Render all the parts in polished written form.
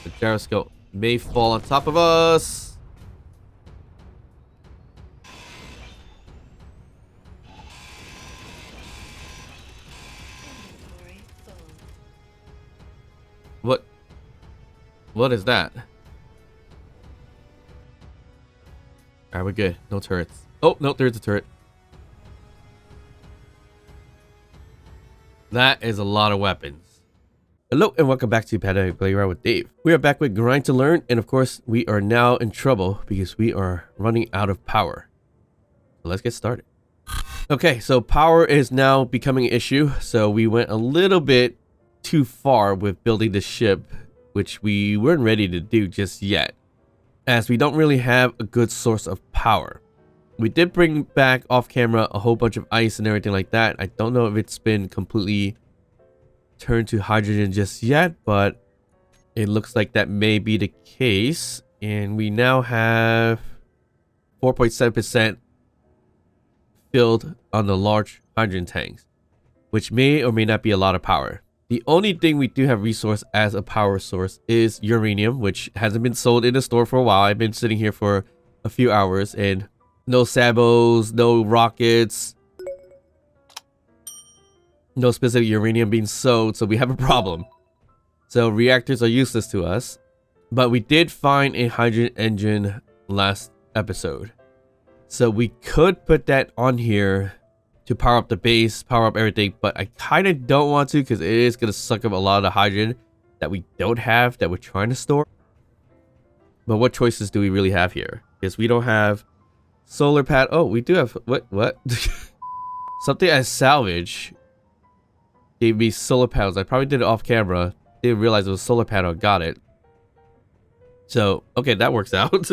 The gyroscope may fall on top of us. What? What is that? Alright, we're good. No turrets. Oh, no, there's a turret. That is a lot of weapons. Hello and welcome back to Pandemic Playground with Dave. We are back with Grind to Learn, and of course, we are now in trouble because we are running out of power. So let's get started. Okay, so power is now becoming an issue. So we went a little bit too far with building the ship, which we weren't ready to do just yet, as we don't really have a good source of power. We did bring back off camera a whole bunch of ice and everything like that. I don't know if it's been completely turned to hydrogen just yet, but it looks like that may be the case. And we now have 4.7% filled on the large hydrogen tanks, which may or may not be a lot of power. The only thing we do have resource as a power source is uranium, which hasn't been sold in the store for a while. I've been sitting here for a few hours and no sabos, no rockets, no specific uranium being sold, so we have a problem. So reactors are useless to us, but we did find a hydrogen engine last episode. So we could put that on here to power up the base, power up everything, but I kind of don't want to because it is going to suck up a lot of the hydrogen that we don't have, that we're trying to store. But what choices do we really have here? Because we don't have solar pad. Oh, we do have what? Something as salvage gave me solar panels. I probably did it off camera. Didn't realize it was solar panel. Got it. So, okay, that works out.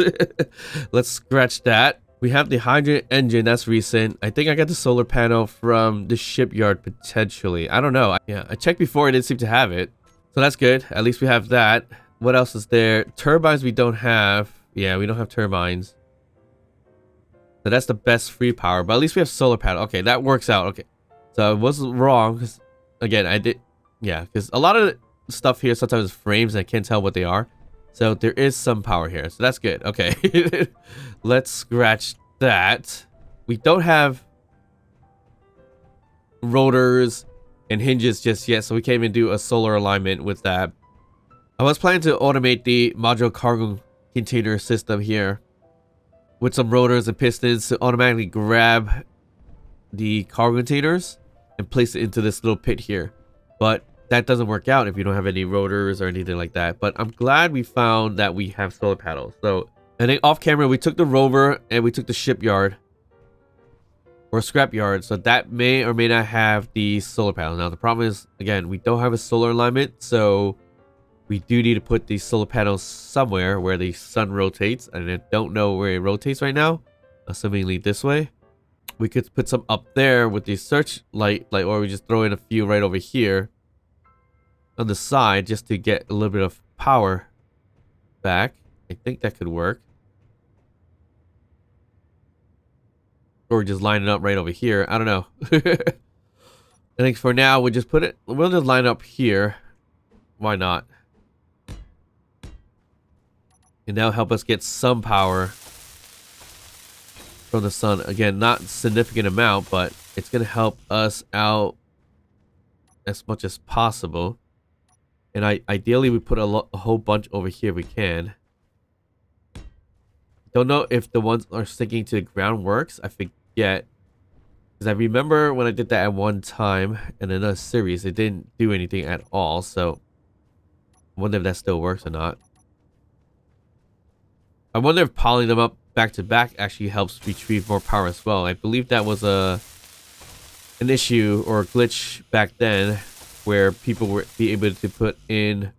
Let's scratch that. We have the hydrogen engine. That's recent. I think I got the solar panel from the shipyard potentially. I don't know. Yeah, I checked before. I didn't seem to have it. So that's good. At least we have that. What else is there? Turbines we don't have. Yeah, we don't have turbines. So that's the best free power. But at least we have solar panel. Okay, that works out. Okay. So I wasn't wrong. Because, again, I did. Yeah, because a lot of stuff here sometimes is frames and I can't tell what they are. So there is some power here. So that's good. Okay. Let's scratch that. We don't have rotors and hinges just yet, so we can't even do a solar alignment with that. I was planning to automate the module cargo container system here with some rotors and pistons to automatically grab the cargo containers and place it into this little pit here. But that doesn't work out if you don't have any rotors or anything like that. But I'm glad we found that we have solar panels. So I think off camera we took the rover and we took the shipyard or scrapyard. So that may or may not have the solar panels. Now the problem is, again, we don't have a solar alignment. So we do need to put these solar panels somewhere where the sun rotates. And I don't know where it rotates right now. Assumingly this way. We could put some up there with the searchlight, or we just throw in a few right over here on the side just to get a little bit of power back. I think that could work. Or just line it up right over here. I don't know. I think for now we'll just we'll just line up here. Why not? And that'll help us get some power from the sun. Again, not a significant amount, but it's going to help us out as much as possible. And ideally, we put a whole bunch over here if we can. Don't know if the ones are sticking to the ground works. I forget. Because I remember when I did that at one time in another series, it didn't do anything at all. So I wonder if that still works or not. I wonder if piling them up back to back actually helps retrieve more power as well. I believe that was an issue or a glitch back then, where people were be able to put in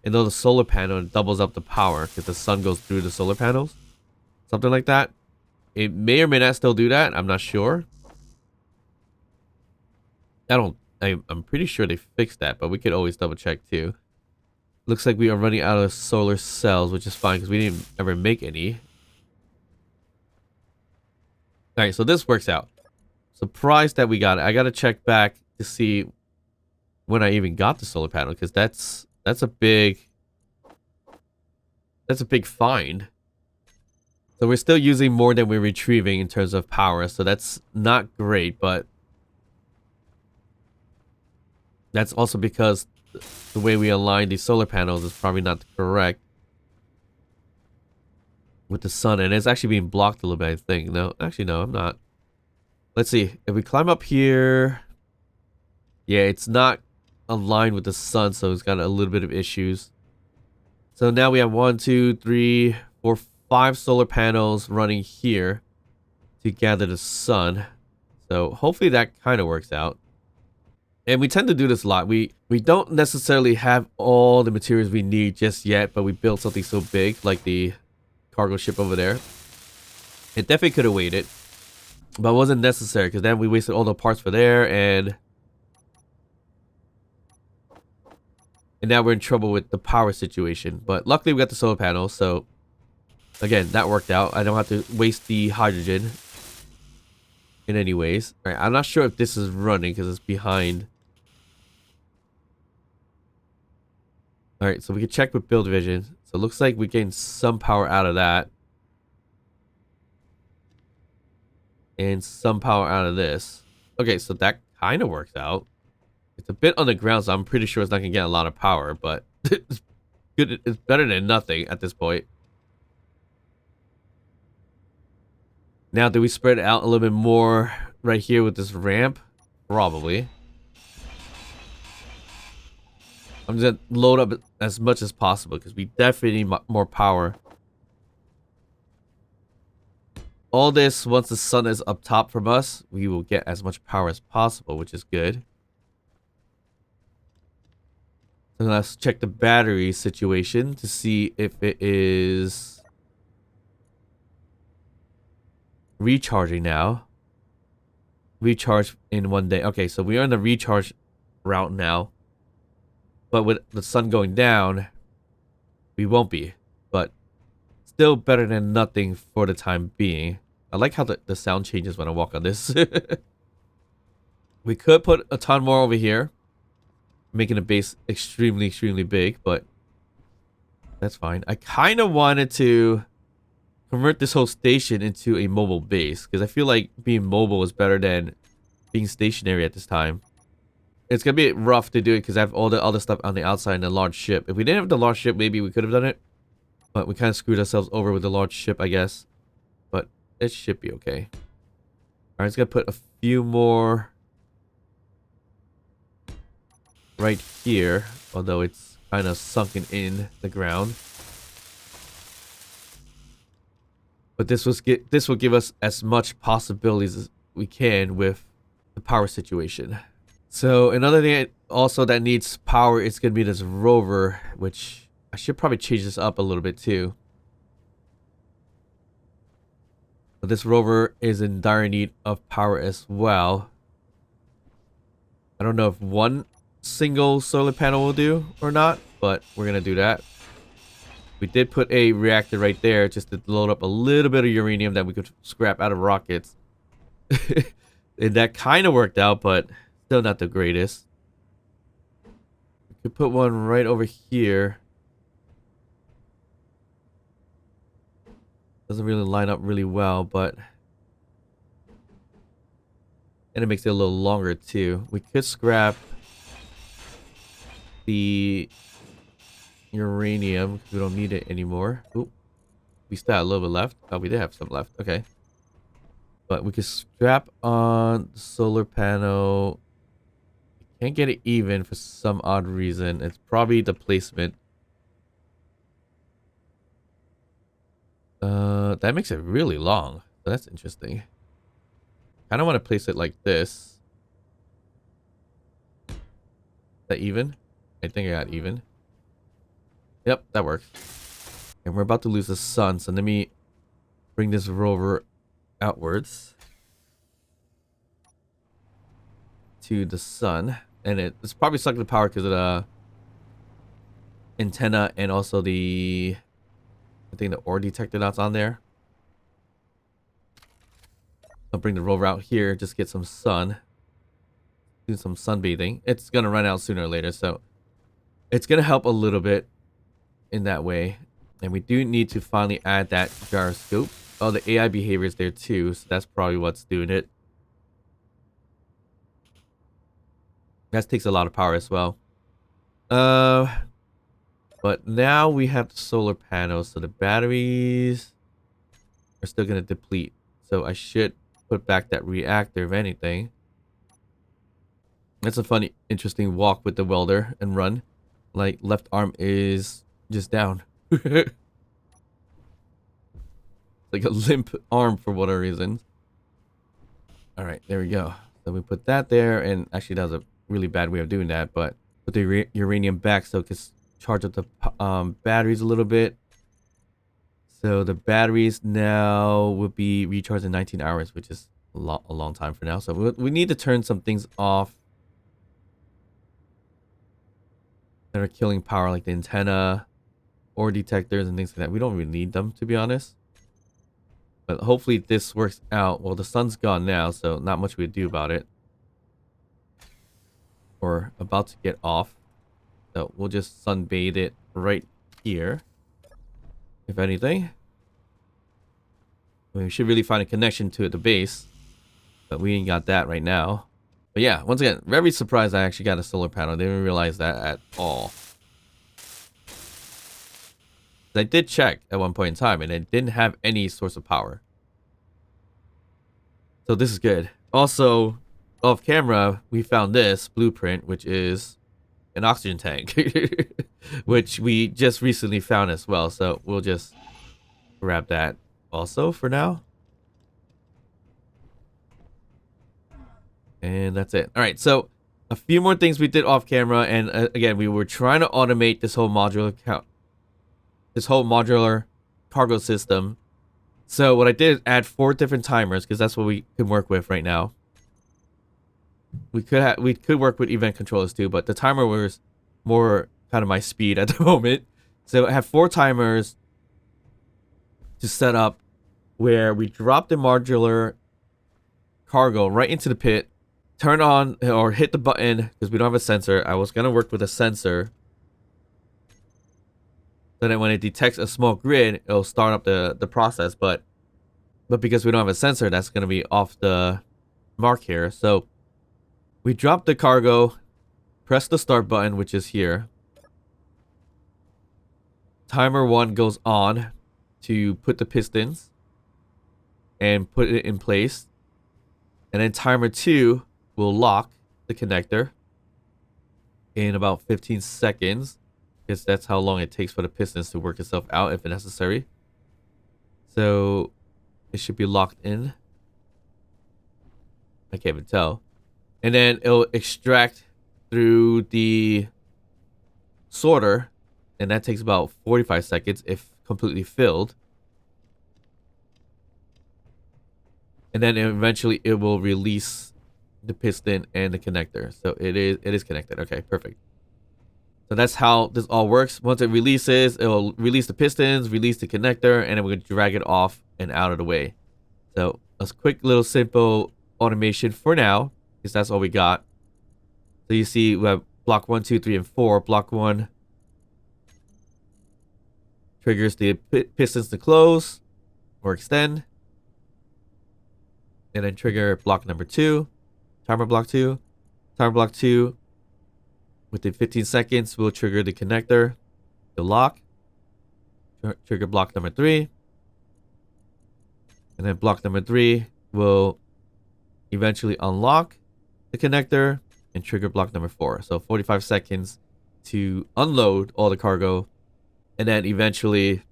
another solar panel and doubles up the power because the sun goes through the solar panels. Something like that. It may or may not still do that. I'm not sure. I'm pretty sure they fixed that, but we could always double check too. Looks like we are running out of solar cells, which is fine because we didn't ever make any. Alright, so this works out. Surprised that we got it. I gotta check back to see when I even got the solar panel, because that's a big That's a big find. So we're still using more than we're retrieving in terms of power, so that's not great, but that's also because the way we align these solar panels is probably not correct with the sun, and it's actually being blocked a little bit, I think. No, actually, no, I'm not. Let's see. If we climb up here, yeah, it's not aligned with the sun, so it's got a little bit of issues. So now we have 1, 2, 3, 4, 5 solar panels running here to gather the sun. So hopefully that kind of works out. And we tend to do this a lot. We don't necessarily have all the materials we need just yet, but we built something so big, like the cargo ship over there. It definitely could have waited, but it wasn't necessary, because then we wasted all the parts for there, and now we're in trouble with the power situation. But luckily we got the solar panels, so again, that worked out. I don't have to waste the hydrogen in any ways. All right, I'm not sure if this is running because it's behind. All right, so we can check with build vision. So it looks like we gained some power out of that. And some power out of this. Okay, so that kind of works out. It's a bit on the ground, so I'm pretty sure it's not going to get a lot of power, but it's good. It's better than nothing at this point. Now, do we spread it out a little bit more right here with this ramp? Probably. I'm just going to load up as much as possible because we definitely need more power. All this, once the sun is up top from us, we will get as much power as possible, which is good. So let's check the battery situation to see if it is recharging now. Recharge in 1 day. Okay, so we are in the recharge route now. But with the sun going down, we won't be. But still better than nothing for the time being. I like how the sound changes when I walk on this. We could put a ton more over here, making the base extremely, extremely big, but that's fine. I kind of wanted to convert this whole station into a mobile base, because I feel like being mobile is better than being stationary at this time. It's going to be rough to do it because I have all the other stuff on the outside and the large ship. If we didn't have the large ship, maybe we could have done it. But we kind of screwed ourselves over with the large ship, I guess. But it should be okay. Alright, it's going to put a few more right here. Although it's kind of sunken in the ground. But this will give us as much possibilities as we can with the power situation. So another thing also that needs power is going to be this rover, which I should probably change this up a little bit too. But this rover is in dire need of power as well. I don't know if one single solar panel will do or not, but we're going to do that. We did put a reactor right there just to load up a little bit of uranium that we could scrap out of rockets. And that kind of worked out, but still not the greatest. We could put one right over here. Doesn't really line up really well, but... and it makes it a little longer too. We could scrap the uranium because we don't need it anymore. Oop. We still have a little bit left. Oh, we did have some left. Okay. But we could strap on the solar panel. Can't get it even for some odd reason. It's probably the placement. That makes it really long. So that's interesting. Kind of want to place it like this. Is that even? I think I got even. Yep, that works. And we're about to lose the sun, so let me bring this rover outwards to the sun. And it's probably sucking the power because of the antenna and also the, I think, the ore detector that's on there. I'll bring the rover out here, just get some sun. Do some sunbathing. It's gonna run out sooner or later, so it's gonna help a little bit in that way. And we do need to finally add that gyroscope. Oh, the AI behavior is there too, so that's probably what's doing it. That takes a lot of power as well. But now we have the solar panels, so the batteries are still gonna deplete. So I should put back that reactor if anything. That's a funny, interesting walk with the welder and run. Like, left arm is just down. Like a limp arm for whatever reason. Alright, there we go. So we put that there, and actually that was a really bad way of doing that, but put the uranium back so it can charge up the batteries a little bit. So the batteries now will be recharged in 19 hours, which is a long time for now. So we need to turn some things off that are killing power, like the antenna or detectors and things like that. We don't really need them, to be honest. But hopefully this works out. Well, the sun's gone now, so not much we can do about it. Or about to get off. So we'll just sunbathe it right here. If anything. I mean, we should really find a connection to the base. But we ain't got that right now. But yeah, once again, very surprised I actually got a solar panel. Didn't realize that at all. I did check at one point in time, and it didn't have any source of power. So this is good. Also, off camera, we found this blueprint, which is an oxygen tank. Which we just recently found as well. So we'll just grab that also for now. And that's it. All right, so a few more things we did off camera, and again, we were trying to automate this whole modular cargo system. So what I did is add 4 different timers, because that's what we can work with right now. We could work with event controllers too, but the timer was more kind of my speed at the moment. So I have 4 timers to set up where we drop the modular cargo right into the pit. Turn on or hit the button because we don't have a sensor. I was gonna work with a sensor so that when it detects a small grid, it'll start up the process. But because we don't have a sensor, that's gonna be off the mark here. So we drop the cargo, press the start button, which is here. Timer 1 goes on to put the pistons and put it in place, and then timer 2 will lock the connector in about 15 seconds, because that's how long it takes for the pistons to work itself out if necessary. So it should be locked in. I can't even tell. And then it'll extract through the sorter, and that takes about 45 seconds if completely filled. And then eventually it will release the piston and the connector. So it is connected. Okay, perfect. So that's how this all works. Once it releases, it will release the pistons, release the connector, and then we're going to drag it off and out of the way. So a quick little simple automation for now, because that's all we got. So you see we have block 1, 2, 3, and 4. Block 1 triggers the pistons to close or extend. And then trigger block number 2. Timer block 2. Timer block 2. Within 15 seconds, we'll trigger the connector, the lock. Trigger block number 3. And then block number 3 will eventually unlock the connector and trigger block number 4. So 45 seconds to unload all the cargo. And then eventually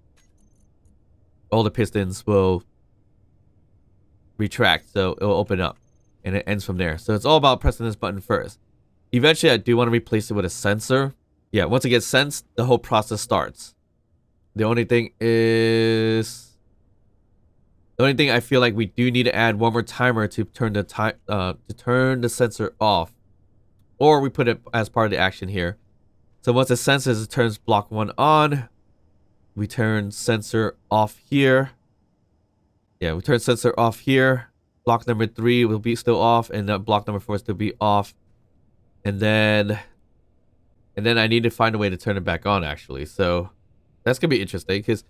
all the pistons will retract. So it will open up and it ends from there. So it's all about pressing this button first. Eventually, I do want to replace it with a sensor. Yeah, once it gets sensed, the whole process starts. The only thing I feel like we do need to add one more timer to turn the sensor off, or we put it as part of the action here. So once it senses, it turns block 1 on. We turn sensor off here. Yeah, we turn sensor off here. Block number 3 will be still off, and then block number 4 will still be off. And then I need to find a way to turn it back on, actually. So That's gonna be interesting because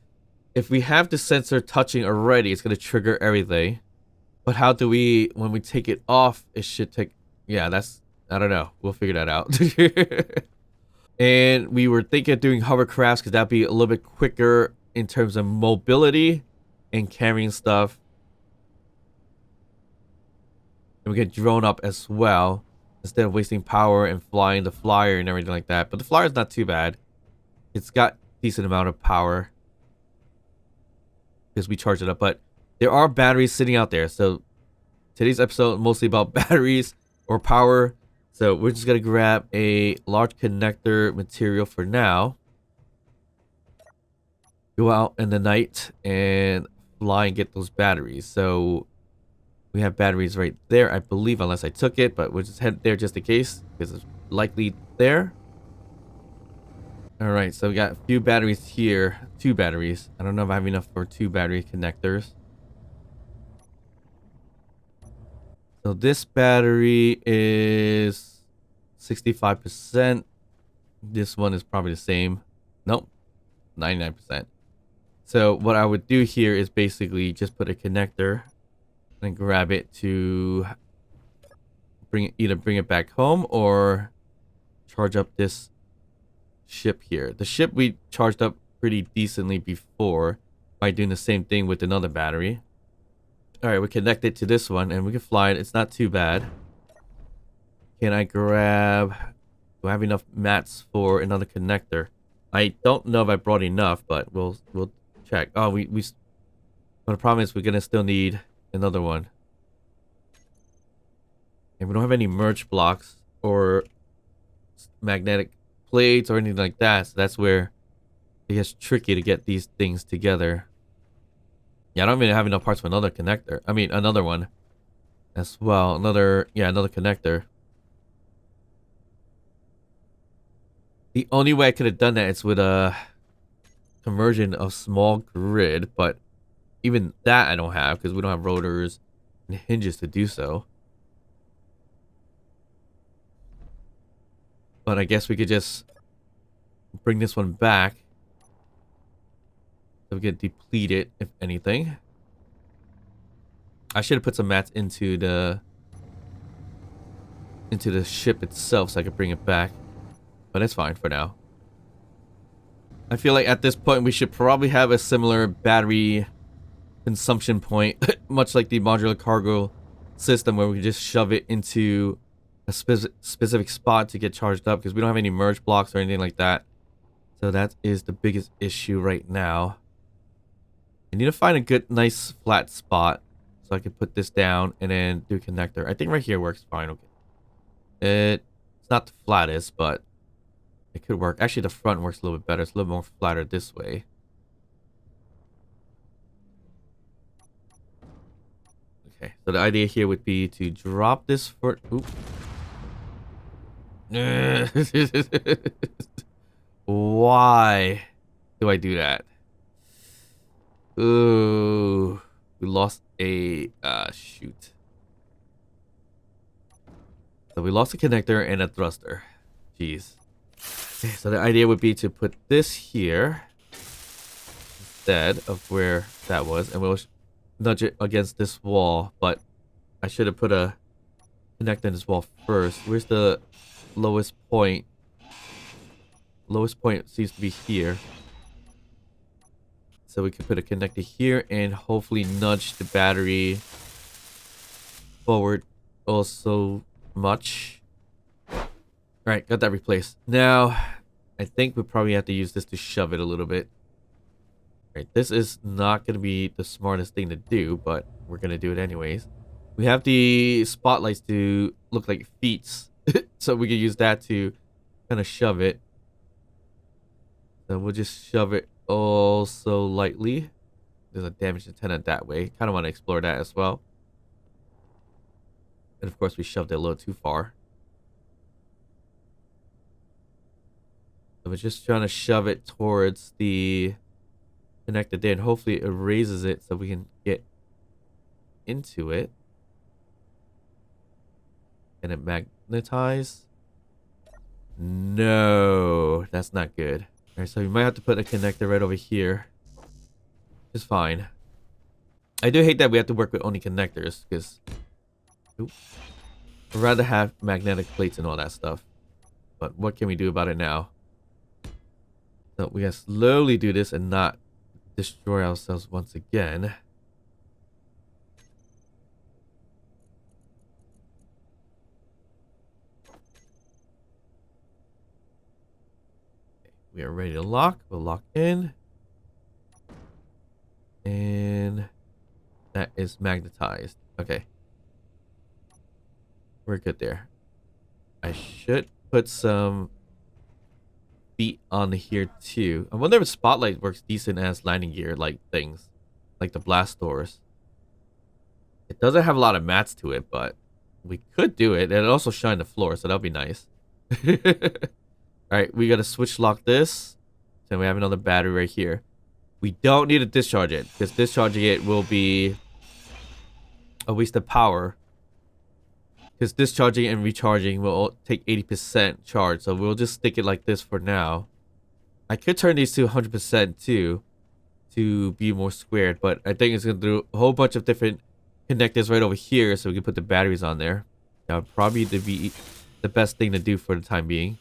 if we have the sensor touching already, it's gonna trigger everything. But how do we, when we take it off, it should take, yeah, that's, I don't know. We'll figure that out. And we were thinking of doing hovercrafts because that'd be a little bit quicker in terms of mobility and carrying stuff. And we get drone up as well instead of wasting power and flying the flyer and everything like that. But the flyer is not too bad. It's got decent amount of power because we charge it up. But there are batteries sitting out there. So today's episode mostly about batteries or power. So we're just going to grab a large connector material for now. Go out in the night and fly and get those batteries. So we have batteries right there, I believe, unless I took it. But we'll just head there just in case because it's likely there. Alright, so we got a few batteries here. 2 batteries. I don't know if I have enough for 2 battery connectors. So this battery is 65%. This one is probably the same. Nope, 99%. So what I would do here is basically just put a connector and grab it to either bring it back home or charge up this ship here. The ship we charged up pretty decently before by doing the same thing with another battery. Alright, we connect it to this one and we can fly it. It's not too bad. Can I grab... Do I have enough mats for another connector? I don't know if I brought enough, but we'll check. Oh, but the problem is we're gonna still need another one. And we don't have any merge blocks or magnetic plates or anything like that. So that's where it gets tricky to get these things together. Yeah, I don't even have enough parts for another connector. I mean, another one as well. Another connector. The only way I could have done that is with a conversion of small grid, but even that I don't have because we don't have rotors and hinges to do so. But I guess we could just bring this one back. So we get depleted, if anything. I should have put some mats into the ship itself so I could bring it back. But it's fine for now. I feel like at this point we should probably have a similar battery consumption point, much like the modular cargo system where we can just shove it into a specific spot to get charged up because we don't have any merge blocks or anything like that. So that is the biggest issue right now. I need to find a good, nice, flat spot so I can put this down and then do a connector. I think right here works fine. Okay. It's not the flattest, but it could work. Actually, the front works a little bit better. It's a little more flatter this way. Okay, so the idea here would be to drop this for... Oop. Why do I do that? Ooh, we lost a shoot. So we lost a connector and a thruster. Jeez. Okay, so the idea would be to put this here instead of where that was, and we'll nudge it against this wall. But I should have put a connector in this wall first. Where's the lowest point? Lowest point seems to be here. So we can put a connector here and hopefully nudge the battery forward also much. Alright, got that replaced. Now, I think we probably have to use this to shove it a little bit. Alright, this is not going to be the smartest thing to do, but we're going to do it anyways. We have the spotlights to look like feet, so we can use that to kind of shove it. So we'll just shove it also lightly. There's a damaged antenna that way. Kind of want to explore that as well. And of course we shoved it a little too far. So we're just trying to shove it towards the connector there, and hopefully it raises it so we can get into it. Can it magnetize? No, that's not good. Alright, so we might have to put a connector right over here. It's fine. I do hate that we have to work with only connectors, because I'd rather have magnetic plates and all that stuff. But what can we do about it now? So we gotta slowly do this and not destroy ourselves once again. We are ready to lock. We'll lock in. And that is magnetized. Okay. We're good there. I should put some feet on here too. I wonder if Spotlight works decent as landing gear like things. Like the blast doors. It doesn't have a lot of mats to it, but we could do it. And it also shine the floor, so that'll be nice. Alright, we gotta switch lock this. So we have another battery right here. We don't need to discharge it, because discharging it will be a waste of power. Because discharging and recharging will take 80% charge, so we'll just stick it like this for now. I could turn these to 100% too, to be more squared, but I think it's going to do a whole bunch of different connectors right over here, so we can put the batteries on there. That would probably be the best thing to do for the time being.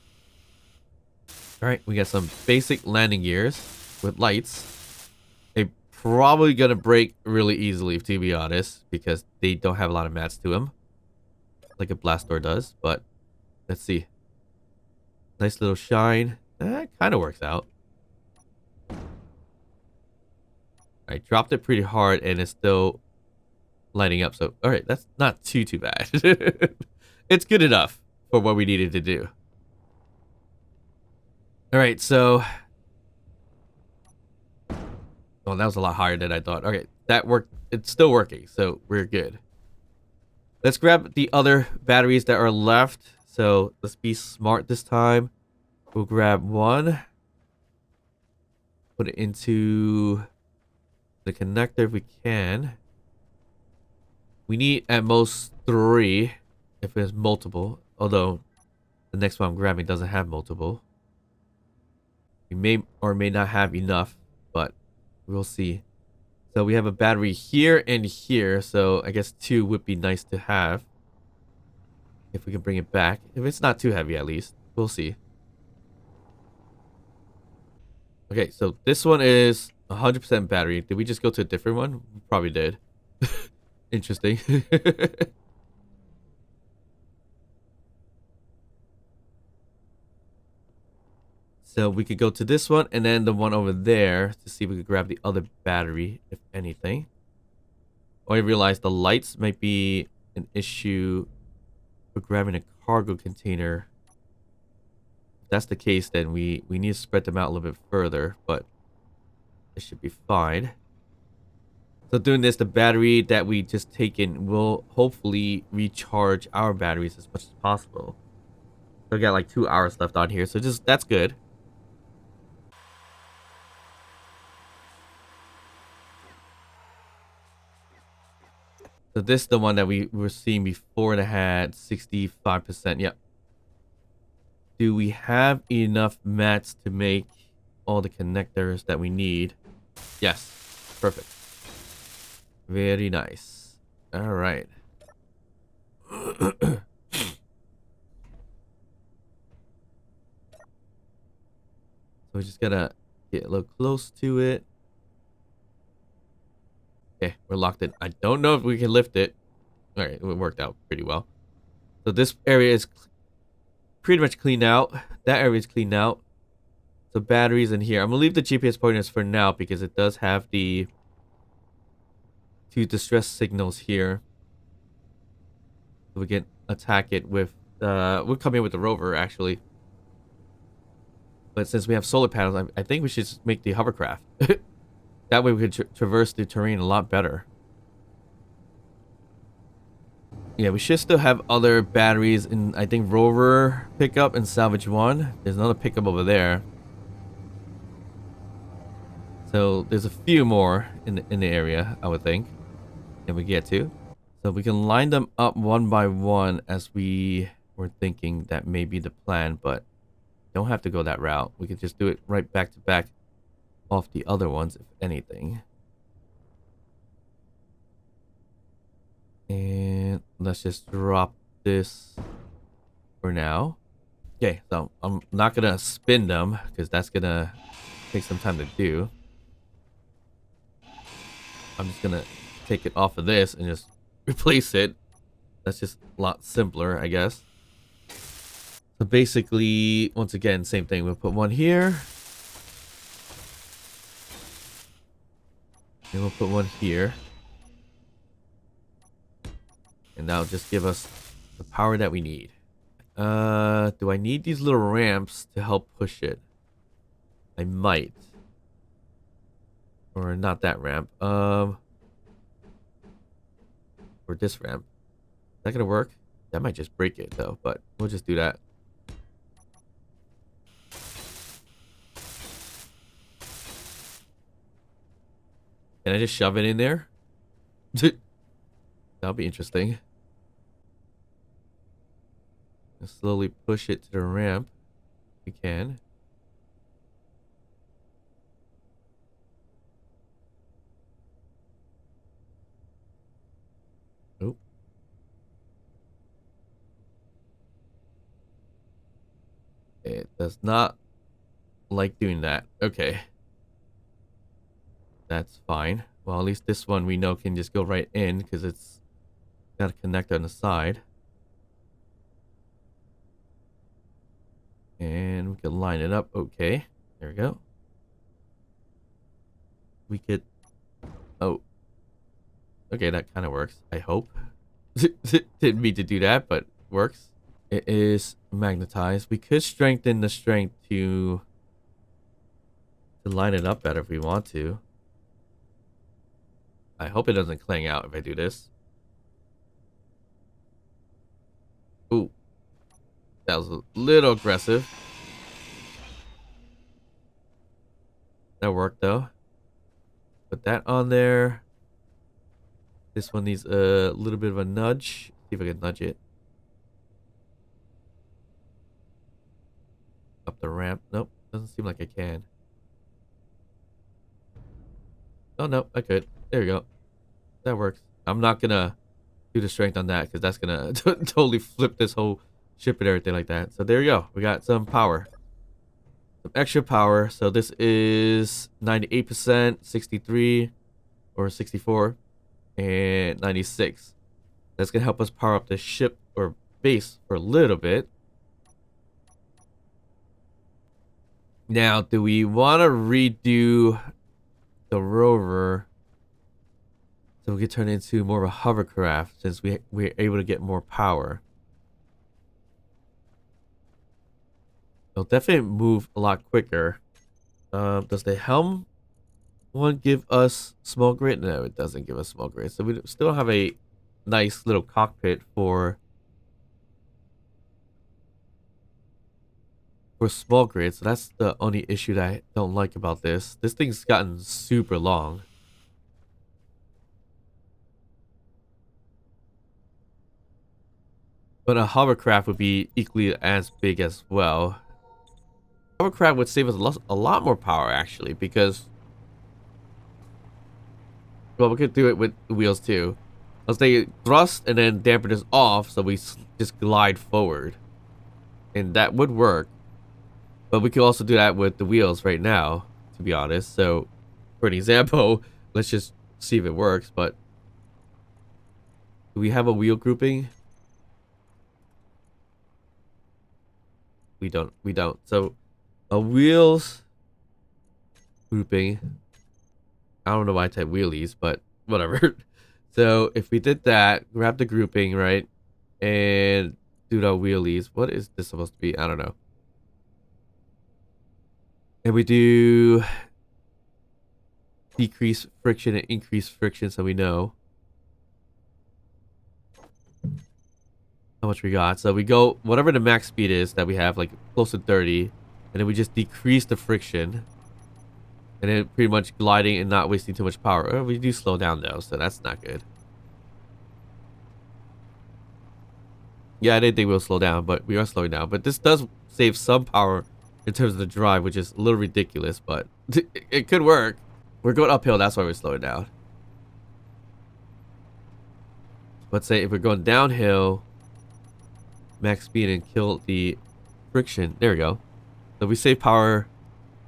Alright, we got some basic landing gears with lights. They're probably going to break really easily, to be honest, because they don't have a lot of mats to them. Like a blast door does, but let's see. Nice little shine. That kind of works out. I dropped it pretty hard and it's still lighting up. So, all right, that's not too bad. It's good enough for what we needed to do. All right, so. Oh, that was a lot higher than I thought. Okay, that worked. It's still working, so we're good. Let's grab the other batteries that are left. So let's be smart this time. We'll grab one. Put it into the connector if we can. We need at most 3 if there's multiple. Although the next one I'm grabbing doesn't have multiple. We may or may not have enough, but we'll see. So we have a battery here and here, so I guess 2 would be nice to have. If we can bring it back. If it's not too heavy at least. We'll see. Okay, so this one is 100% battery. Did we just go to a different one? We probably did. Interesting. So we could go to this one and then the one over there to see if we could grab the other battery, if anything. Oh, I realized the lights might be an issue for grabbing a cargo container. If that's the case, then we need to spread them out a little bit further, but it should be fine. So doing this, the battery that we just taken will hopefully recharge our batteries as much as possible. So we got like 2 hours left on here, so that's good. So this is the one that we were seeing before that had 65%. Yep. Do we have enough mats to make all the connectors that we need? Yes. Perfect. Very nice. All right. So we just gotta get a little close to it. Okay, we're locked in. I don't know if we can lift it. All right, it worked out pretty well. So this area is pretty much cleaned out. That area is cleaned out. So batteries in here. I'm gonna leave the GPS pointers for now because it does have the 2 distress signals here. So we can attack it with. We'll come in with the rover actually. But since we have solar panels, I think we should just make the hovercraft. That way we could traverse the terrain a lot better. Yeah, we should still have other batteries in, I think, rover pickup and salvage 1. There's another pickup over there. So there's a few more in the area, I would think. And we get to. So we can line them up one by one as we were thinking that may be the plan, but don't have to go that route. We could just do it right back to back off the other ones, if anything. And let's just drop this for now. Okay, so I'm not gonna spin them because that's gonna take some time to do. I'm just gonna take it off of this and just replace it. That's just a lot simpler, I guess. So basically, once again, same thing. We'll put one here. And we'll put one here. And that'll just give us the power that we need. Do I need these little ramps to help push it? I might. Or not that ramp. Or this ramp. Is that gonna work? That might just break it though, but we'll just do that. Can I just shove it in there? That'll be interesting. Just slowly push it to the ramp. If we can. Oh. It does not like doing that. Okay. That's fine. Well, at least this one we know can just go right in because it's got a connector on the side. And we can line it up. Okay. There we go. We could... Oh. Okay, that kind of works. I hope. Didn't mean to do that, but works. It is magnetized. We could strengthen the strength to line it up better if we want to. I hope it doesn't clang out if I do this. Ooh. That was a little aggressive. That worked though. Put that on there. This one needs a little bit of a nudge. See if I can nudge it. Up the ramp. Nope. Doesn't seem like I can. Oh, no. I could. There we go. That works. I'm not gonna do the strength on that because that's gonna totally flip this whole ship and everything like that. So there you go. We got some power. Some extra power. So this is 98%, 63, or 64, and 96. That's gonna help us power up the ship or base for a little bit. Now, do we want to redo the rover so we can turn it into more of a hovercraft since we're able to get more power? It'll definitely move a lot quicker. Does the helm one give us smoke grid? No, it doesn't give us smoke grid. So we still have a nice little cockpit for small grid. So that's the only issue that I don't like about this. This thing's gotten super long. But a hovercraft would be equally as big as well. Hovercraft would save us a lot more power actually, because well, we could do it with the wheels too. Let's say thrust and then damper this off so we just glide forward. And that would work. But we could also do that with the wheels right now, to be honest. So, for an example, let's just see if it works. But do we have a wheel grouping? We don't. We don't. So, a wheels grouping. I don't know why I type wheelies, but whatever. So, if we did that, grab the grouping, right? And do the wheelies. What is this supposed to be? I don't know. And we do decrease friction and increase friction so we know how much we got. So we go whatever the max speed is that we have, like close to 30, and then we just decrease the friction. And then pretty much gliding and not wasting too much power. We do slow down though, so that's not good. Yeah, I didn't think we'll slow down, but we are slowing down. But this does save some power in terms of the drive, which is a little ridiculous, but it could work. We're going uphill, that's why we're slowing down. Let's say if we're going downhill, max speed and kill the friction. There we go. So we save power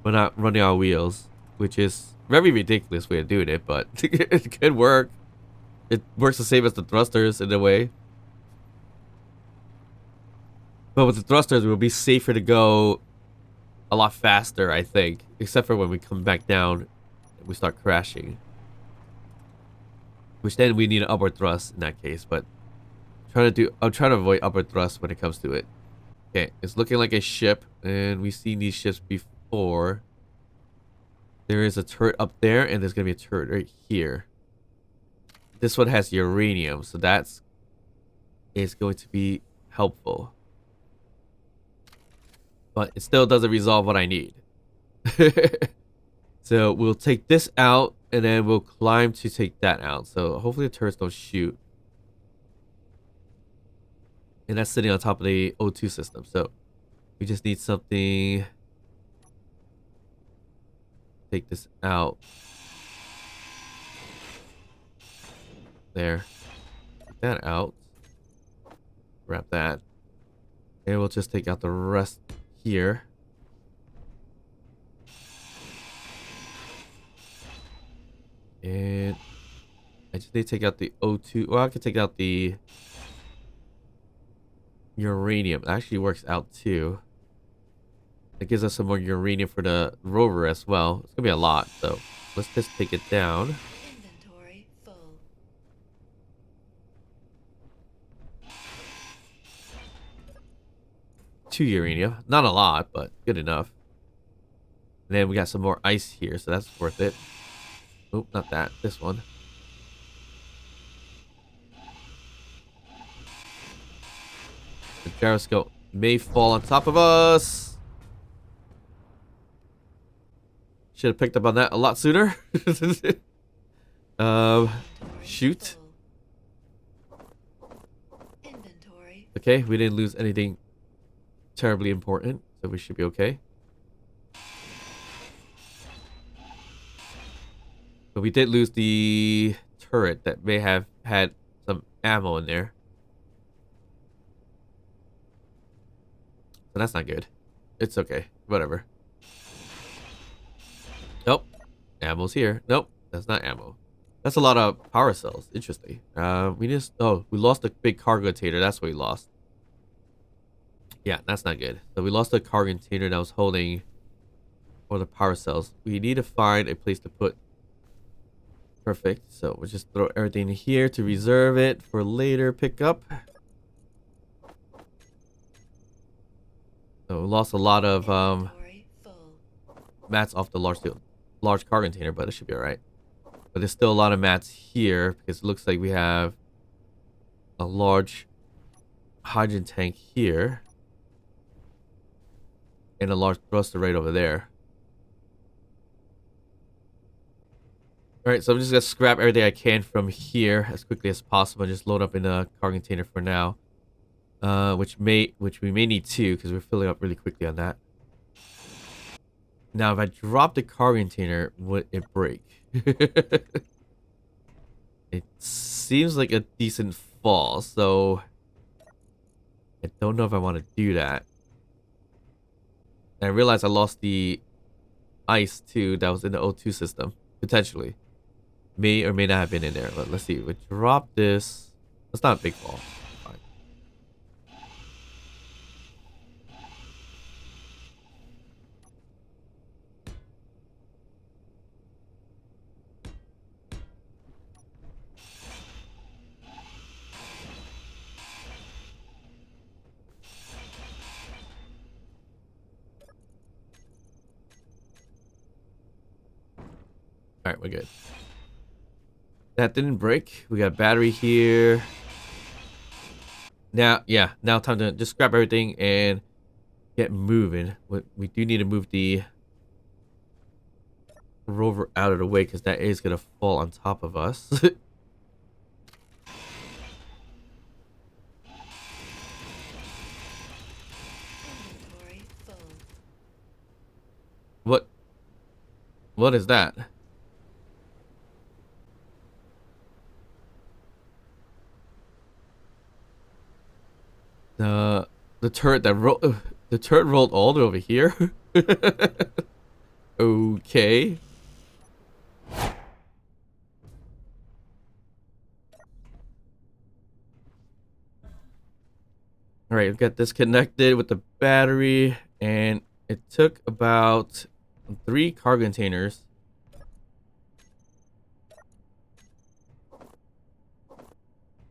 when not running our wheels, which is very ridiculous way of doing it, but it could work. It works the same as the thrusters in a way. But with the thrusters, it will be safer to go a lot faster, I think. Except for when we come back down and we start crashing. Which then we need an upward thrust in that case, but I'm trying to avoid upward thrust when it comes to it. Okay, it's looking like a ship, and we've seen these ships before. There is a turret up there, and there's gonna be a turret right here. This one has uranium, so that's is going to be helpful. But it still doesn't resolve what I need. So we'll take this out, and then we'll climb to take that out. So hopefully the turrets don't shoot. And that's sitting on top of the O2 system. So we just need something. Take this out. There. Take that out. Grab that. And we'll just take out the rest here. And I just need to take out the O2. Well, I can take out the uranium. It actually works out too. It gives us some more uranium for the rover as well. It's gonna be a lot, so let's just take it down. Inventory full. 2 uranium. Not a lot, but good enough. And then we got some more ice here, so that's worth it. Oh, not that. This one. The gyroscope may fall on top of us. Should have picked up on that a lot sooner. Shoot. Inventory. Okay, we didn't lose anything terribly important, so we should be okay. But we did lose the turret that may have had some ammo in there. So that's not good. It's okay. Whatever. Nope. Ammo's here. Nope. That's not ammo. That's a lot of power cells. Interesting. We lost the big cargo container. That's what we lost. Yeah, that's not good. So we lost the cargo container that was holding all the power cells. We need to find a place to put. Perfect. So we'll just throw everything in here to reserve it for later pickup. So we lost a lot of Inventory full. mats off the large cargo container, but it should be alright. But there's still a lot of mats here because it looks like we have a large hydrogen tank here and a large thruster right over there. Alright, so I'm just gonna scrap everything I can from here as quickly as possible and just load up in the cargo container for now. Which we may need to because we're filling up really quickly on that. Now, if I drop the cargo container, would it break? It seems like a decent fall, so I don't know if I want to do that. And I realized I lost the ice too that was in the O2 system, potentially. May or may not have been in there, but let's see. We drop this. That's not a big fall. Fine. Alright, we're good. That didn't break. We got a battery here. Now time to just grab everything and get moving. We do need to move the rover out of the way because that is going to fall on top of us. Inventory full. What is that? The turret that rolled. The turret rolled all the way over here. Okay. All right, we've got disconnected with the battery, and it took about 3 cargo containers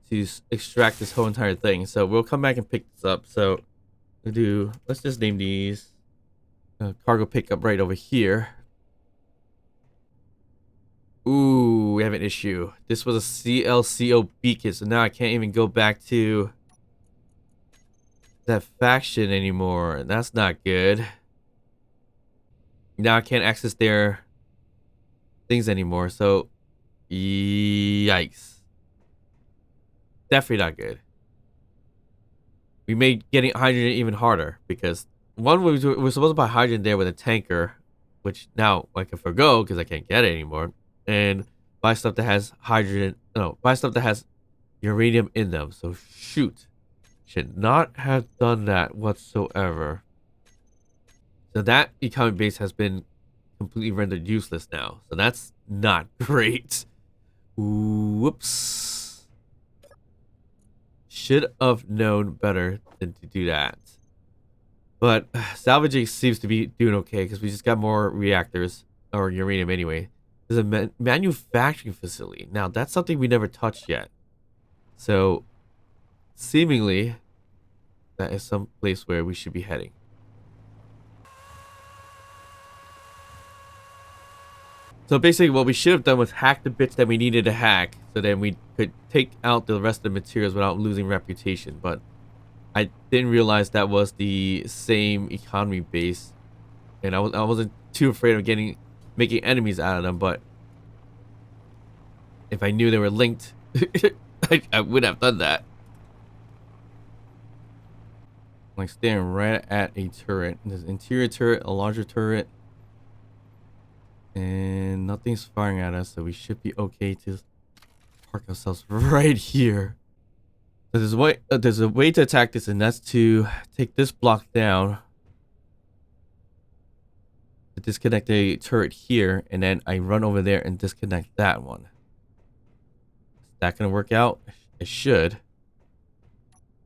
to extract this whole entire thing. So we'll come back and pick this up. So we'll do. Let's just name these cargo pickup right over here. Ooh, we have an issue. This was a CLCO beacon, so now I can't even go back to that faction anymore. That's not good. Now I can't access their things anymore, so yikes. Definitely not good. We made getting hydrogen even harder because one, we're supposed to buy hydrogen there with a tanker, which now I can forgo because I can't get it anymore, and buy stuff that has hydrogen. No, buy stuff that has uranium in them. So shoot. Should not have done that whatsoever. So that economy base has been completely rendered useless now. So that's not great. Whoops. Should have known better than to do that. But salvaging seems to be doing okay because we just got more reactors or uranium anyway. There's a manufacturing facility. Now that's something we never touched yet. So seemingly, that is some place where we should be heading. So basically what we should have done was hack the bits that we needed to hack, so then we could take out the rest of the materials without losing reputation. But I didn't realize that was the same economy base, and I wasn't too afraid of making enemies out of them. But if I knew they were linked, I would have done that. Like staring right at a turret. There's an interior turret, a larger turret, and nothing's firing at us, so we should be okay to park ourselves right here. So there's a way to attack this, and that's to take this block down, to disconnect a turret here, and then I run over there and disconnect that one. Is that gonna work out? It should.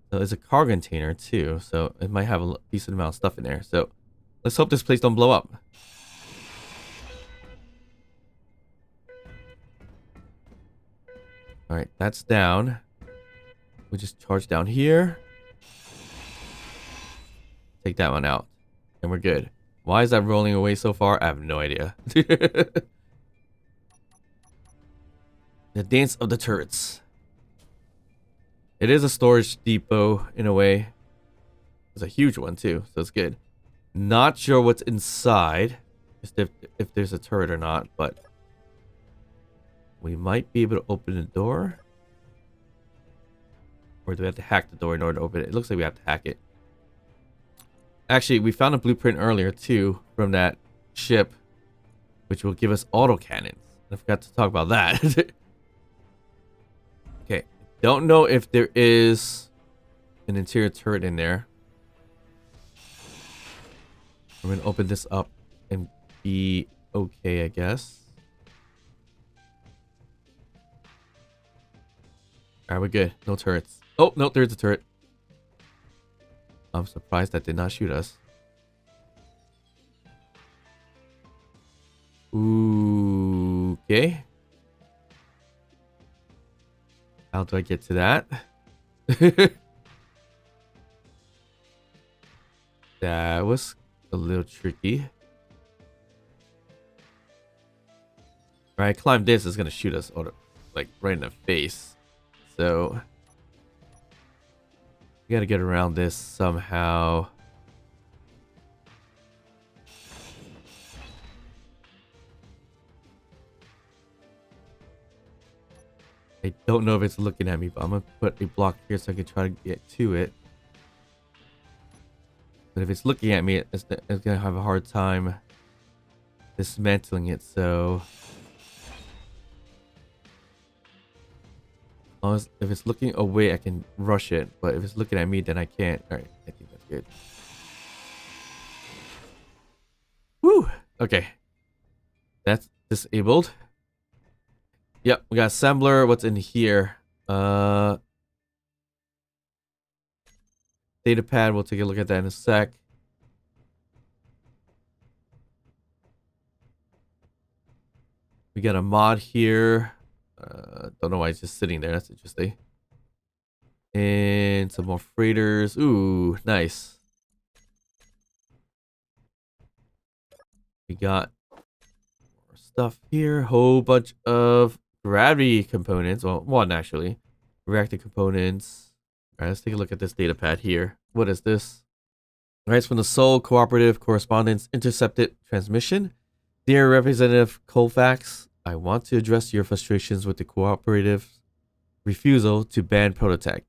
So there's a cargo container too, so it might have a decent amount of stuff in there. So let's hope this place don't blow up. All right, that's down. We just charge down here. Take that one out, and we're good. Why is that rolling away so far? I have no idea. The dance of the turrets. It is a storage depot in a way. It's a huge one too, so it's good. Not sure what's inside, just if there's a turret or not, but we might be able to open the door. Or do we have to hack the door in order to open it? It looks like we have to hack it. Actually, we found a blueprint earlier too from that ship, which will give us autocannons. I forgot to talk about that. Okay, don't know if there is an interior turret in there. I'm gonna open this up and be okay, I guess. Alright, we're good. No turrets. Oh, no, there's a turret. I'm surprised that did not shoot us. Ooh, okay. How do I get to that? That was a little tricky. Alright, climb this is gonna shoot us like right in the face. So we gotta get around this somehow. I don't know if it's looking at me, but I'm gonna put a block here so I can try to get to it. But if it's looking at me, it's gonna have a hard time dismantling it. So if it's looking away, I can rush it. But if it's looking at me, then I can't. All right, I think that's good. Woo. Okay, that's disabled. Yep, we got assembler. What's in here? Data pad. We'll take a look at that in a sec. We got a mod here. Don't know why it's just sitting there. That's interesting. And some more freighters. Ooh, nice. We got more stuff here. Whole bunch of gravity components. Well, one actually. Reactor components. All right, let's take a look at this data pad here. What is this? All right, it's from the Seoul Cooperative Correspondence Intercepted Transmission. Dear Representative Colfax, I want to address your frustrations with the cooperative's refusal to ban Prototech.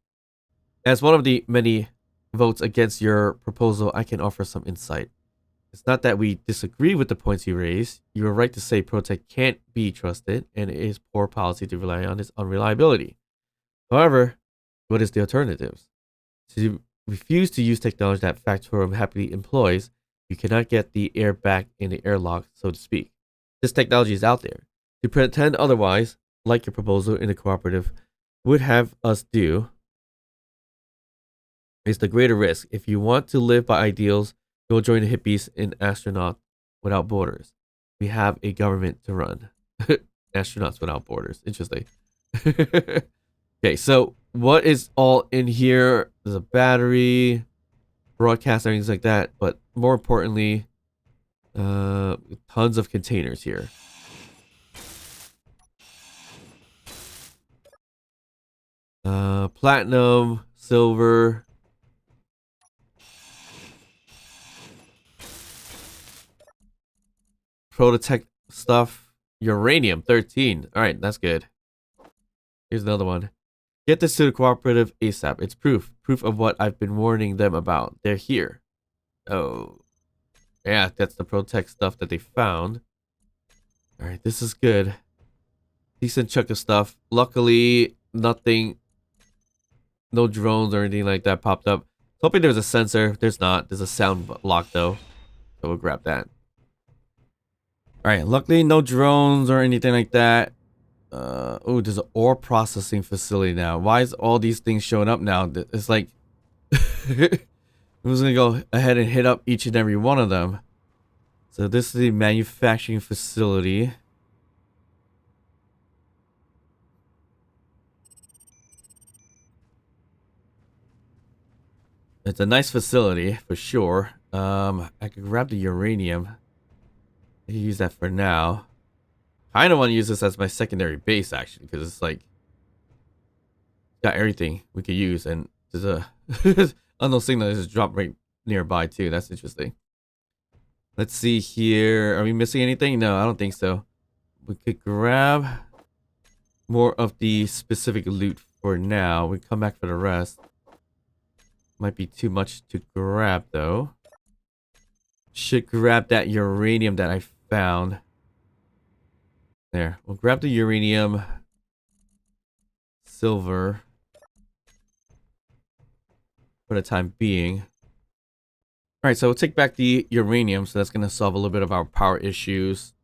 As one of the many votes against your proposal, I can offer some insight. It's not that we disagree with the points you raised. You are right to say Prototech can't be trusted, and it is poor policy to rely on its unreliability. However, what is the alternatives? To refuse to use technology that Factorum happily employs, you cannot get the air back in the airlock, so to speak. This technology is out there. To pretend otherwise, like your proposal in the cooperative would have us do, is the greater risk. If you want to live by ideals, go join the hippies in Astronaut Without Borders. We have a government to run. Astronauts Without Borders. Interesting. Okay, so what is all in here? There's a battery, broadcast, things like that. But more importantly, tons of containers here. Platinum, silver. Prototech stuff. Uranium, 13. All right, that's good. Here's another one. Get this to the cooperative ASAP. It's proof. Proof of what I've been warning them about. They're here. Oh. Yeah, that's the Prototech stuff that they found. All right, this is good. Decent chunk of stuff. Luckily, nothing, no drones or anything like that popped up. Hoping there was a sensor. There's not. There's a sound lock though. So we'll grab that. All right, luckily no drones or anything like that. Oh, there's an ore processing facility now. Why is all these things showing up now? It's like I'm just gonna go ahead and hit up each and every one of them. So this is the manufacturing facility. It's a nice facility for sure. I could grab the uranium. I can use that for now. I don't want to use this as my secondary base actually, because it's like got everything we could use, and there's a unknown signal that just dropped right nearby too. That's interesting. Let's see here. Are we missing anything? No, I don't think so. We could grab more of the specific loot for now. We come back for the rest. Might be too much to grab though. Should grab that uranium that I found. There. We'll grab the uranium. Silver. For the time being. Alright, so we'll take back the uranium. So that's going to solve a little bit of our power issues.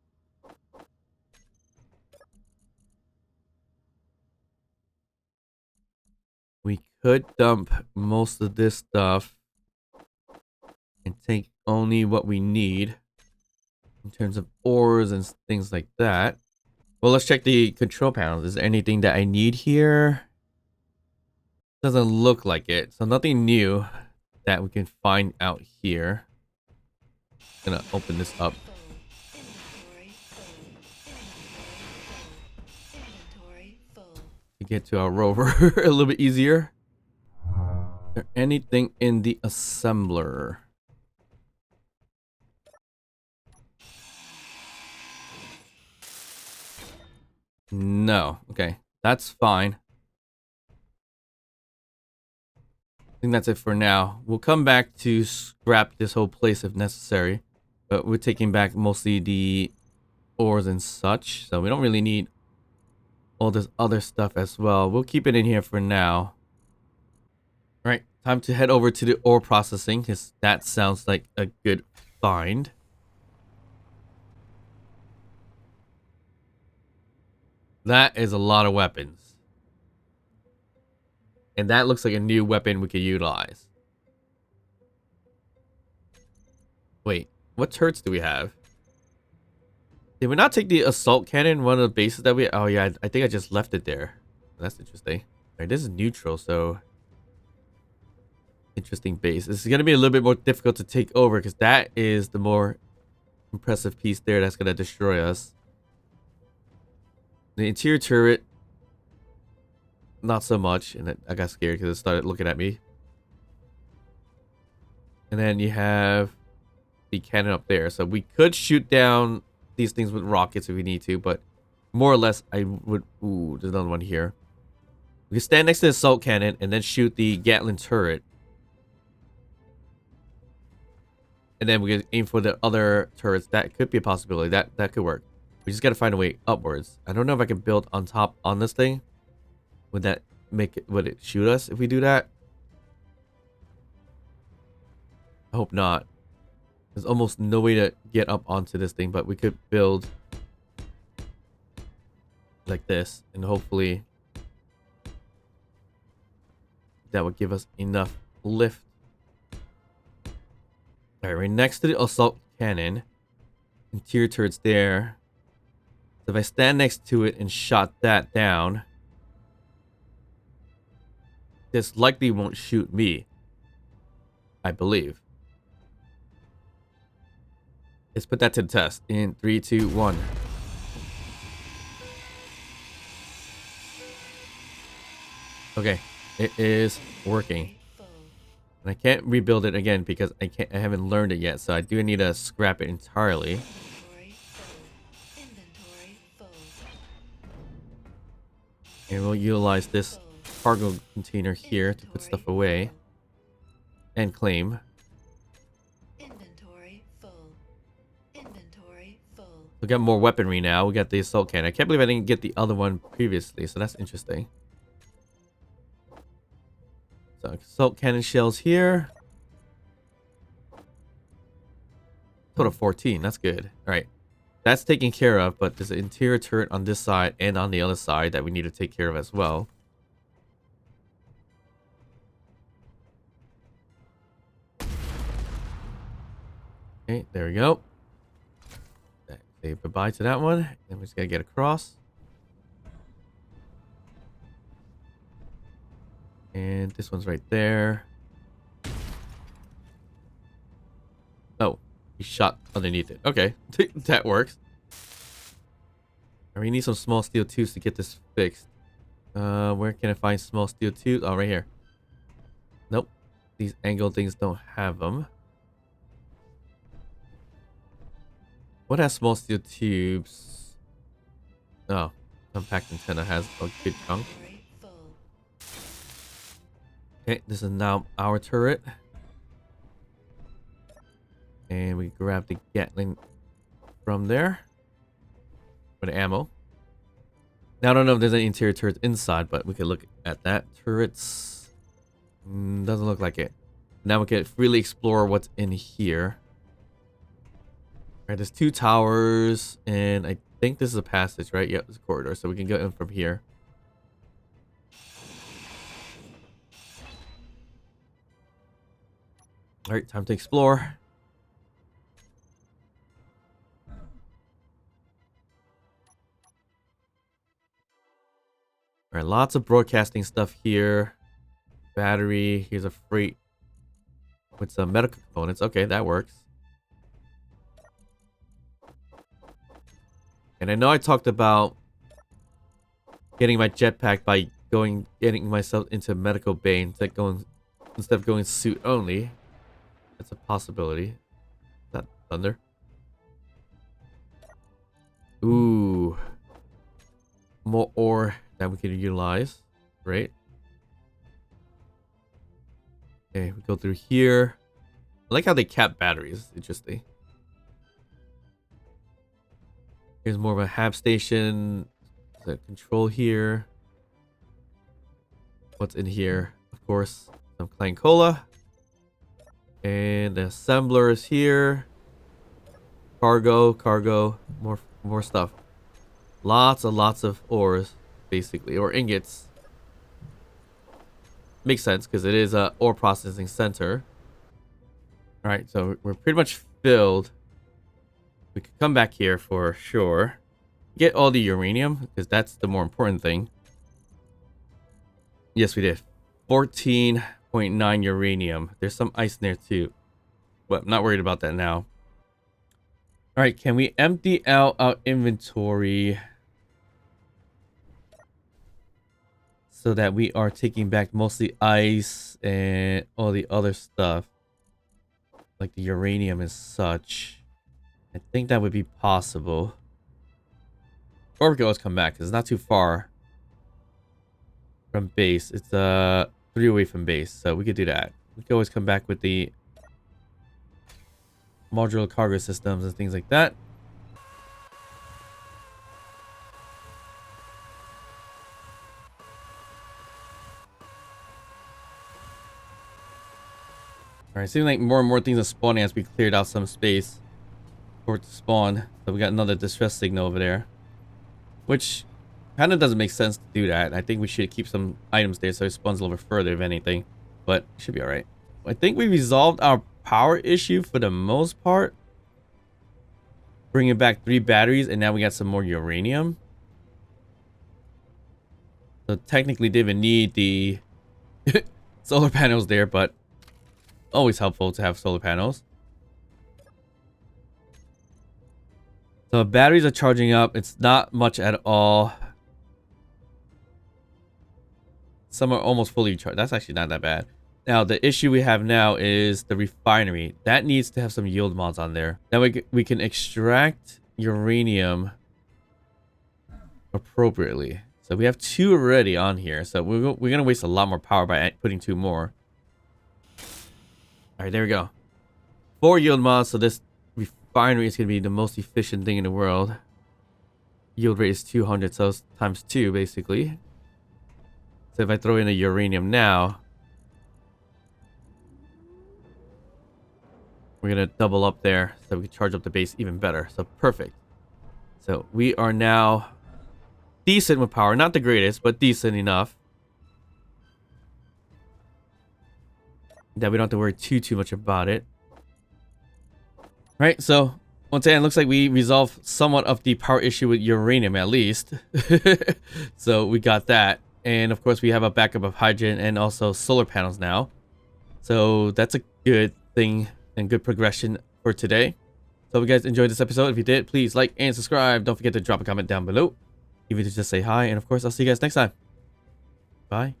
We could dump most of this stuff and take only what we need in terms of ores and things like that. Well, let's check the control panels. Is there anything that I need here? Doesn't look like it. So nothing new that we can find out here. Gonna open this up. Inventory full. To get to our rover a little bit easier. Is there anything in the assembler? No. Okay. That's fine. I think that's it for now. We'll come back to scrap this whole place if necessary. But we're taking back mostly the ores and such, so we don't really need all this other stuff as well. We'll keep it in here for now. All right, time to head over to the ore processing, because that sounds like a good find. That is a lot of weapons. And that looks like a new weapon we could utilize. Wait, what turrets do we have? Did we not take the assault cannon, one of the bases that we... Oh yeah, I think I just left it there. That's interesting. Alright, this is neutral, so... Interesting base. This is going to be a little bit more difficult to take over, because that is the more impressive piece there that's going to destroy us. The interior turret... Not so much, and I got scared because it started looking at me. And then you have the cannon up there. So we could shoot down these things with rockets if we need to, but more or less I would... Ooh, there's another one here. We can stand next to the assault cannon and then shoot the Gatling turret. And then we can aim for the other turrets. That could be a possibility. That could work. We just got to find a way upwards. I don't know if I can build on top on this thing. Would that make it... Would it shoot us if we do that? I hope not. There's almost no way to get up onto this thing, but we could build like this, and hopefully that would give us enough lift. Alright, right next to the assault cannon. Interior turret's there. So if I stand next to it and shot that down, this likely won't shoot me, I believe. Let's put that to the test in 3, 2, 1. Okay, it is working. And I can't rebuild it again because I haven't learned it yet, so I do need to scrap it entirely. Inventory full. Inventory full. And we'll utilize this cargo container here to put stuff away and claim. Inventory full. Inventory full. We got more weaponry now. We got the assault cannon. I can't believe I didn't get the other one previously, so that's interesting. So assault cannon shells here. Total 14. That's good. All right. That's taken care of, but there's an interior turret on this side and on the other side that we need to take care of as well. Okay, there we go. Say bye-bye to that one. Then we just gotta get across. And this one's right there. Oh, he shot underneath it. Okay, that works. We need some small steel tubes to get this fixed. Where can I find small steel tubes? Oh, right here. Nope. These angle things don't have them. What has small steel tubes? Oh, compact antenna has a good chunk. Inventory full. Okay, this is now our turret. And we grab the Gatling from there. For the ammo. Now, I don't know if there's any interior turrets inside, but we can look at that. Turrets... doesn't look like it. Now we can freely explore what's in here. Alright, there's 2 towers, and I think this is a passage, right? Yep, it's a corridor, so we can go in from here. Alright, time to explore. Alright, lots of broadcasting stuff here. Battery, here's a freight with some medical components. Okay, that works. And I know I talked about getting my jetpack by getting myself into medical bay instead of going suit only. That's a possibility. Is that thunder? Ooh. More ore that we can utilize. Great. Okay, we go through here. I like how they cap batteries. Interesting. Here's more of a hab station. The control here. What's in here? Of course, some Klein Cola. And the assembler is here. Cargo, more stuff. Lots of ores, basically, or ingots. Makes sense because it is a ore processing center. All right, so we're pretty much filled. We could come back here for sure. Get all the uranium because that's the more important thing. Yes, we did. 14.9 uranium. There's some ice in there too, but I'm not worried about that now. All right, can we empty out our inventory so that we are taking back mostly ice and all the other stuff, like the uranium and such? I think that would be possible. Or we can always come back because it's not too far from base. It's 3 away from base, so we could do that. We could always come back with the modular cargo systems and things like that. Alright, seems like more and more things are spawning as we cleared out some space for it to spawn. So we got another distress signal over there, which kind of doesn't make sense to do that. I think we should keep some items there so it spawns a little bit further if anything, but it should be alright. I think we resolved our power issue for the most part. Bringing back 3 batteries, and now we got some more uranium. So technically didn't even need the solar panels there, but always helpful to have solar panels. So batteries are charging up. It's not much at all. Some are almost fully charged. That's actually not that bad. Now, the issue we have now is the refinery. That needs to have some yield mods on there. Now we can extract uranium appropriately. So we have 2 already on here. So we're going to waste a lot more power by putting 2 more. All right, there we go. 4 yield mods. So this refinery is going to be the most efficient thing in the world. Yield rate is 200, so it's times 2 basically. So if I throw in a uranium now, we're going to double up there so we can charge up the base even better. So perfect. So we are now decent with power. Not the greatest, but decent enough that we don't have to worry too much about it. Right, so once again, it looks like we resolved somewhat of the power issue with uranium at least. So we got that. And of course, we have a backup of hydrogen and also solar panels now. So that's a good thing and good progression for today. So if you guys enjoyed this episode, if you did, please like and subscribe. Don't forget to drop a comment down below, even to just say hi. And of course, I'll see you guys next time. Bye.